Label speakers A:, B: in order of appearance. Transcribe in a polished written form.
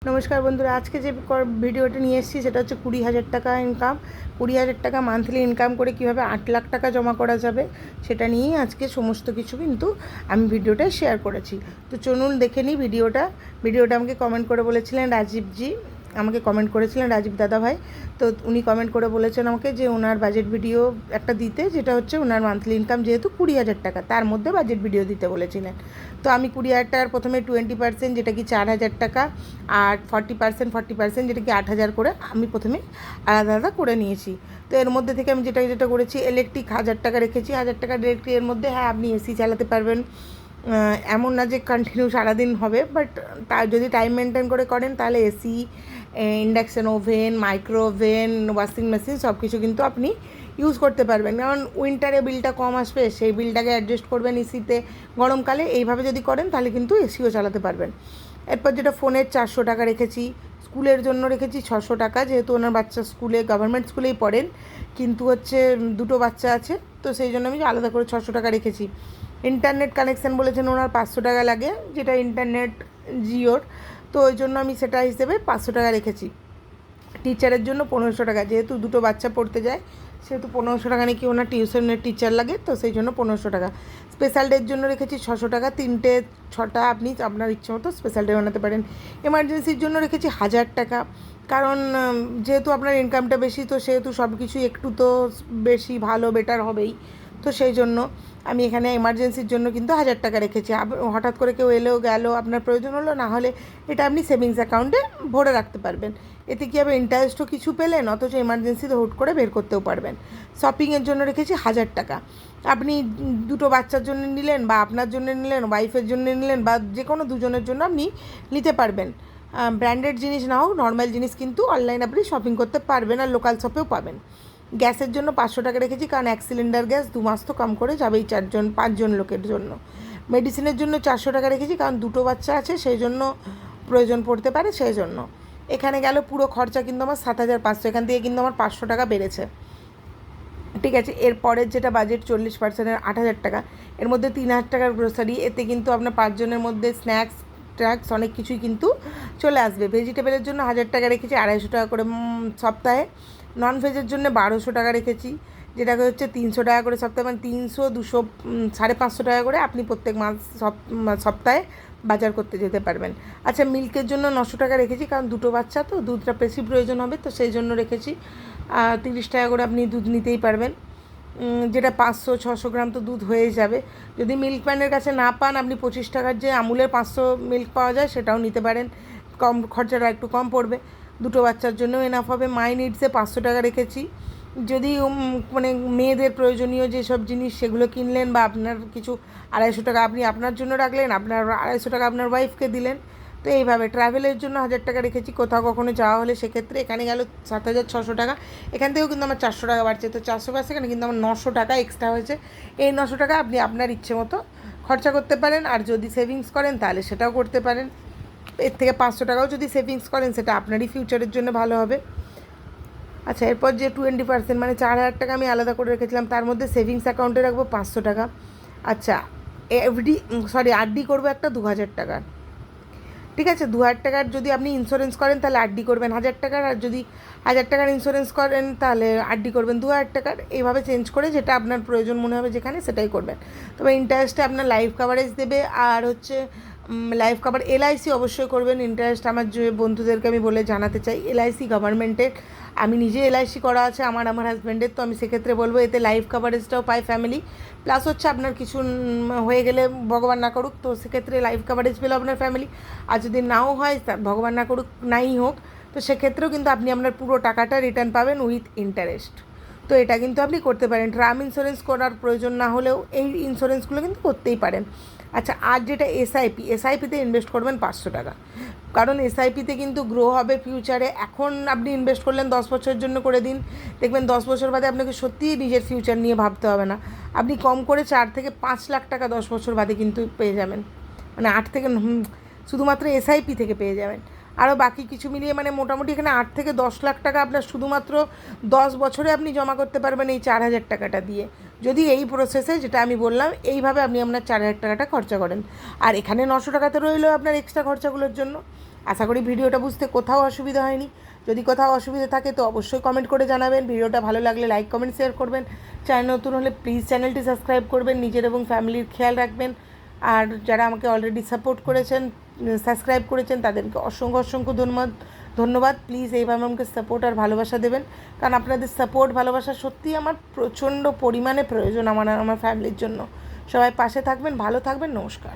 A: নমস্কার বন্ধুরা, আজকে যে ভিডিওটা নিয়ে এসেছি সেটা হচ্ছে 20,000 টাকা ইনকাম। 20,000 টাকা মান্থলি ইনকাম করে কীভাবে 8 লাখ টাকা জমা করা যাবে সেটা নিয়েই আজকে সমস্ত কিছু কিন্তু আমি ভিডিওটা শেয়ার করেছি। তো চলুন দেখে নিই ভিডিওটা আমাকে কমেন্ট করে বলেছিলেন রাজীবজি, আমাকে কমেন্ট করেছিলেন রাজীব দাদা ভাই। তো উনি কমেন্ট করে বলেছেন আমাকে যে ওনার বাজেট ভিডিও একটা দিতে, যেটা হচ্ছে ওনার মান্থলি ইনকাম যেহেতু 20,000 টাকা, তার মধ্যে বাজেট ভিডিও দিতে বলেছিলেন। তো আমি 20,000 টাকার প্রথমে 20% যেটা কি 4,000 টাকা, আর 40% যেটা কি 8,000 করে আমি প্রথমে আলাদা আলাদা করে নিয়েছি। তো এর মধ্যে থেকে আমি যেটা করেছি, ইলেকট্রিক 1,000 টাকা রেখেছি। 1,000 টাকা ইলেকট্রিক, এর মধ্যে হ্যাঁ আপনি এসি চালাতে পারবেন, এমন না যে কন্টিনিউ সারাদিন হবে, বাট তার যদি টাইম মেনটেন করে করেন তাহলে AC, induction oven, micro oven, washing machine সব কিছু কিন্তু আপনি ইউজ করতে পারবেন। কারণ উইন্টারে বিলটা কম আসবে, সেই বিলটাকে অ্যাডজাস্ট করবেন এসিতে। গরমকালে এইভাবে যদি করেন তাহলে কিন্তু এসিও চালাতে পারবেন। এরপর যেটা ফোনের 400 টাকা রেখেছি, স্কুলের জন্য রেখেছি 600 টাকা, যেহেতু ওনার বাচ্চা স্কুলে গভর্নমেন্ট স্কুলেই পড়েন, কিন্তু হচ্ছে দুটো বাচ্চা আছে, তো সেই জন্য আমি আলাদা করে 600 টাকা রেখেছি। ইন্টারনেট কানেকশান বলেছেন ওনার 500 টাকা লাগে, যেটা ইন্টারনেট জিওর, তো ওই জন্য আমি সেটা হিসেবে 500 টাকা রেখেছি। টিচারের জন্য 1500 টাকা, যেহেতু দুটো বাচ্চা পড়তে যায় সেহেতু 1500 টাকা নাকি ওনার টিউশনের টিচার লাগে, তো সেই জন্য 1500 টাকা। স্পেশাল ডের জন্য রেখেছি 600 টাকা, 3টে 6টা আপনি আপনার ইচ্ছে মতো স্পেশাল ডে বানাতে পারেন। এমার্জেন্সির জন্য রেখেছি 1,000 টাকা, কারণ যেহেতু আপনার ইনকামটা বেশি, তো সেহেতু সব কিছুই একটু তো বেশি ভালো বেটার হবেই, তো সেই জন্য আমি এখানে এমার্জেন্সির জন্য কিন্তু 1,000 টাকা রেখেছি। হঠাৎ করে কেউ এলেও গেল, আপনার প্রয়োজন হলো, না হলে এটা আপনি সেভিংস অ্যাকাউন্টে ভরে রাখতে পারবেন। এতে কী হবে, ইন্টারেস্টও কিছু পেলেন, অথচ এমার্জেন্সিতে হুট করে বের করতেও পারবেন। শপিংয়ের জন্য রেখেছি 1,000 টাকা। আপনি দুটো বাচ্চার জন্য নিলেন, বা আপনার জন্য নিলেন, ওয়াইফের জন্য নিলেন, বা যে কোনো দুজনের জন্য আপনি নিতে পারবেন। ব্র্যান্ডেড জিনিস না হোক, নর্মাল জিনিস কিন্তু অনলাইন আপনি শপিং করতে পারবেন, আর লোকাল শপেও পাবেন। গ্যাসের জন্য 500 টাকা রেখেছি, কারণ 1 সিলিন্ডার গ্যাস 2 মাস তো কম করে যাবেই 4-5 লোকের জন্য। মেডিসিনের জন্য 400 টাকা রেখেছি, কারণ দুটো বাচ্চা আছে, সেই জন্য প্রয়োজন পড়তে পারে, সেই জন্য। এখানে গেল পুরো খরচা কিন্তু আমার 7,500, এখান থেকে কিন্তু আমার 500 টাকা বেড়েছে। ঠিক আছে, এর পরের যেটা বাজেট 40%-এর 8,000 টাকা, এর মধ্যে 3,000 টাকার গ্রোসারি, এতে কিন্তু আপনার 5 জনের মধ্যে স্ন্যাক্স ট্র্যাক্স অনেক কিছুই কিন্তু চলে আসবে। ভেজিটেবলের জন্য 1,000 টাকা রেখেছি, 250 টাকা করে সপ্তাহে। নন ভেজের জন্য 1,200 টাকা রেখেছি, যেটাকে হচ্ছে 300 টাকা করে সপ্তাহে, মানে 300, 200, 550 টাকা করে আপনি প্রত্যেক মাস সপ্তাহে বাজার করতে যেতে পারবেন। আচ্ছা, মিল্কের জন্য 900 টাকা রেখেছি, কারণ দুটো বাচ্চা তো দুধটা বেশি প্রয়োজন হবে, তো সেই জন্য রেখেছি। 30 টাকা করে আপনি দুধ নিতেই পারবেন, যেটা 500-600 গ্রাম তো দুধ হয়ে যাবে। যদি মিল্ক ম্যানের কাছে না পান, আপনি 25 টাকার যে আমুলের 500 মিল্ক পাওয়া যায় সেটাও নিতে পারেন, কম খরচাটা একটু কম পড়বে, দুটো বাচ্চার জন্যও এনাফ হবে। মাই নিডসে 500 টাকা রেখেছি, যদি মানে মেয়েদের প্রয়োজনীয় যেসব জিনিস সেগুলো কিনলেন, বা আপনার কিছু 250 টাকা আপনি আপনার জন্য রাখলেন, আপনার 250 টাকা আপনার ওয়াইফকে দিলেন, তো এইভাবে। ট্রাভেলের জন্য 1,000 টাকা রেখেছি, কোথাও কখনো যাওয়া হলে সেক্ষেত্রে। এখানে গেল 7,600 টাকা, এখান থেকেও কিন্তু আমার 400 টাকা বাড়ছে, তো 400 বাড়ছে, এখানে কিন্তু আমার 900 টাকা এক্সট্রা হয়েছে। এই 900 টাকা আপনি আপনার ইচ্ছে মতো খরচা করতে পারেন, আর যদি সেভিংস করেন তাহলে সেটাও করতে পারেন। এর থেকে 500 টাকাও যদি সেভিংস করেন, সেটা আপনারই ফিউচারের জন্য ভালো হবে। আচ্ছা, এরপর যে 20% মানে 4,000 টাকা আমি আলাদা করে রেখেছিলাম, তার মধ্যে সেভিংস অ্যাকাউন্টে রাখবো 500 টাকা। আচ্ছা, আরডি করবো একটা 2,000 টাকার। ঠিক আছে, 2,000 টাকার যদি আপনি ইন্স্যুরেন্স করেন তাহলে আরডি করবেন 1,000 টাকার, আর যদি 1,000 টাকার ইন্স্যুরেন্স করেন তাহলে আরডি করবেন 2,000 টাকার। এইভাবে চেঞ্জ করে যেটা আপনার প্রয়োজন মনে হবে যেখানে, সেটাই করবেন। তবে ইন্টারেস্টে আপনার লাইফ কাভারেজ দেবে, আর হচ্ছে লাইফ কাভার এলআইসি অবশ্যই করবেন। ইন্টারেস্ট আমার যে বন্ধুদেরকে আমি বলে জানাতে চাই, এলআইসি গভর্নমেন্টের, আমি নিজে এলআইসি করা আছে আমার হাজব্যান্ডের, তো আমি সেক্ষেত্রে বলবো এতে লাইফ কাভারেজটাও পায় ফ্যামিলি, প্লাস হচ্ছে আপনার কিছু হয়ে গেলে, ভগবান না করুক, তো সেক্ষেত্রে লাইফ কাভারেজ পেলো আপনার ফ্যামিলি। আর যদি নাও হয়, ভগবান না করুক, নাই হোক, তো সেক্ষেত্রেও কিন্তু আপনি আপনার পুরো টাকাটা রিটার্ন পাবেন উইথ ইন্টারেস্ট। তো এটা কিন্তু আপনি করতে পারেন। টার্ম ইন্স্যুরেন্স করার প্রয়োজন না হলেও এই ইন্স্যুরেন্সগুলো কিন্তু করতেই পারেন। আচ্ছা, আর যেটা এসআইপিতে ইনভেস্ট করবেন 500 টাকা, কারণ এসআইপিতে কিন্তু গ্রো হবে ফিউচারে। এখন আপনি ইনভেস্ট করলেন 10 বছরের জন্য করে দিন, দেখবেন 10 বছর বাদে আপনাকে সত্যিই নিজের ফিউচার নিয়ে ভাবতে হবে না। আপনি কম করে 4 থেকে 5 লাখ টাকা 10 বছর বাদে কিন্তু পেয়ে যাবেন, মানে 8 থেকে শুধুমাত্র এসআইপি থেকে পেয়ে যাবেন। আরও বাকি কিছু মিলিয়ে মানে মোটামুটি এখানে 8 থেকে 10 লাখ টাকা আপনার শুধুমাত্র 10 বছরে আপনি জমা করতে পারবেন এই 4,000 টাকাটা দিয়ে, যদি এই প্রসেসে যেটা আমি বললাম এইভাবে আপনি আপনার 4,000 টাকাটা খরচা করেন। আর এখানে 900 টাকাতে রইলো আপনার এক্সট্রা খরচাগুলোর জন্য। আশা করি ভিডিওটা বুঝতে কোথাও অসুবিধা হয়নি। যদি কোথাও অসুবিধা থাকে তো অবশ্যই কমেন্ট করে জানাবেন। ভিডিওটা ভালো লাগলে লাইক কমেন্ট শেয়ার করবেন। চ্যানেল নতুন হলে প্লিজ চ্যানেলটি সাবস্ক্রাইব করবেন। নিজের এবং ফ্যামিলির খেয়াল রাখবেন। আর যারা আমাকে অলরেডি সাপোর্ট করেছেন, সাবস্ক্রাইব করেছেন, তাদেরকে অসংখ্য অসংখ্য ধন্যবাদ। প্লিজ এইভাবে আমাকে সাপোর্ট আর ভালোবাসা দেবেন, কারণ আপনাদের সাপোর্ট ভালোবাসা সত্যিই আমার প্রচণ্ড পরিমাণে প্রয়োজন আমার ফ্যামিলির জন্য। সবাই পাশে থাকবেন, ভালো থাকবেন। নমস্কার।